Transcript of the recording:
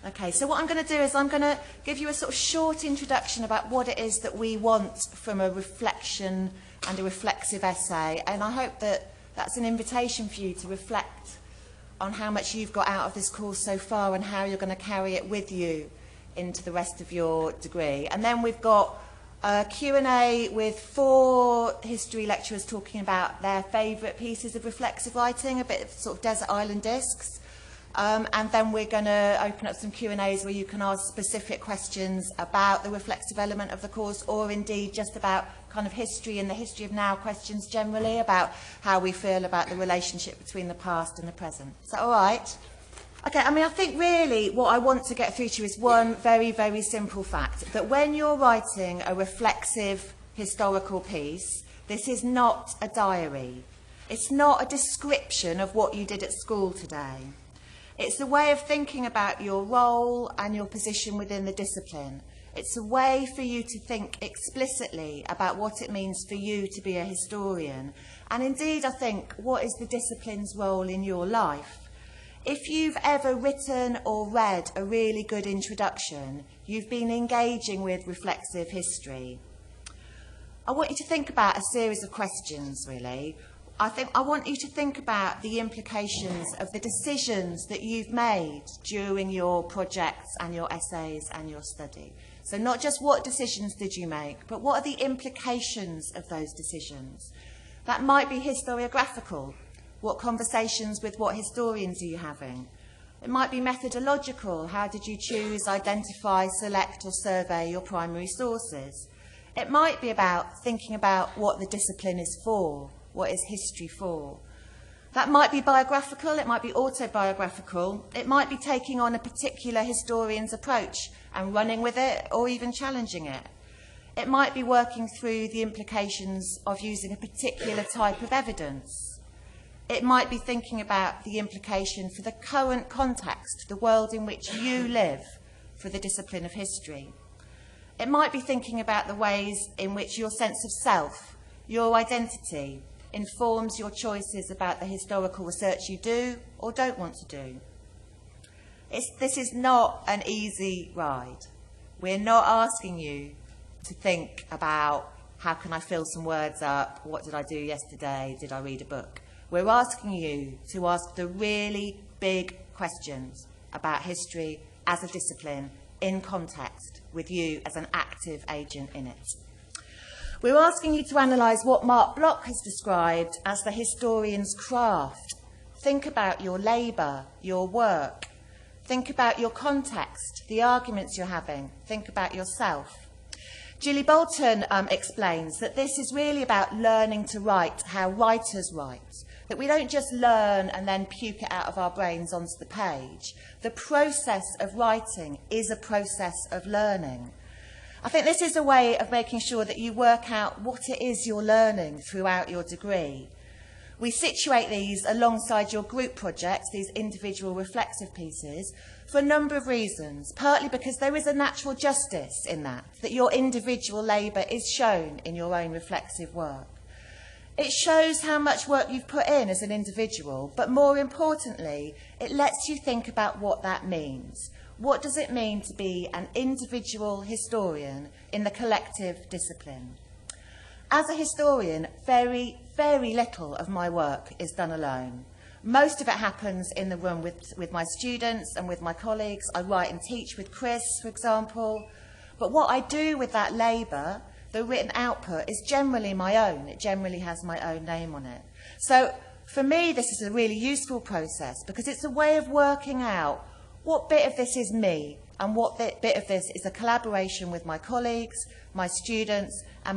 Okay, so what I'm going to do is I'm going to give you a sort of short introduction about what it is that we want from a reflection and a reflexive essay, and I hope that that's an invitation for you to reflect on how much you've got out of this course so far and how you're going to carry it with you into the rest of your degree. And then we've got a Q&A with 4 history lecturers talking about their favourite pieces of reflexive writing, a bit of sort of desert island discs. And then we're going to open up some Q&As where you can ask specific questions about the reflexive element of the course, or indeed just about kind of history and the history of now questions generally, about how we feel about the relationship between the past and the present. Is that all right? Okay, I think really what I want to get through to you is one very, very simple fact, that when you're writing a reflexive historical piece, this is not a diary. It's not a description of what you did at school today. It's a way of thinking about your role and your position within the discipline. It's a way for you to think explicitly about what it means for you to be a historian. And indeed, I think, what is the discipline's role in your life? If you've ever written or read a really good introduction, you've been engaging with reflexive history. I want you to think about a series of questions, really. I want you to think about the implications of the decisions that you've made during your projects and your essays and your study. So not just what decisions did you make, but what are the implications of those decisions? That might be historiographical. What conversations with what historians are you having? It might be methodological. How did you choose, identify, select or survey your primary sources? It might be about thinking about what the discipline is for. What is history for? That might be biographical, it might be autobiographical, it might be taking on a particular historian's approach and running with it, or even challenging it. It might be working through the implications of using a particular type of evidence. It might be thinking about the implication for the current context, the world in which you live, for the discipline of history. It might be thinking about the ways in which your sense of self, your identity, informs your choices about the historical research you do or don't want to do. This is not an easy ride. We're not asking you to think about how can I fill some words up, what did I do yesterday, did I read a book? We're asking you to ask the really big questions about history as a discipline in context with you as an active agent in it. We're asking you to analyse what Mark Bloch has described as the historian's craft. Think about your labour, your work. Think about your context, the arguments you're having. Think about yourself. Julie Bolton explains that this is really about learning to write how writers write, that we don't just learn and then puke it out of our brains onto the page. The process of writing is a process of learning. I think this is a way of making sure that you work out what it is you're learning throughout your degree. We situate these alongside your group projects, these individual reflexive pieces, for a number of reasons. Partly because there is a natural justice in that your individual labour is shown in your own reflexive work. It shows how much work you've put in as an individual, but more importantly, it lets you think about what that means. What does it mean to be an individual historian in the collective discipline? As a historian, very, very little of my work is done alone. Most of it happens in the room with my students and with my colleagues. I write and teach with Chris, for example. But what I do with that labour, the written output, is generally my own. It generally has my own name on it. So for me, this is a really useful process because it's a way of working out what bit of this is me and what bit of this is a collaboration with my colleagues, my students and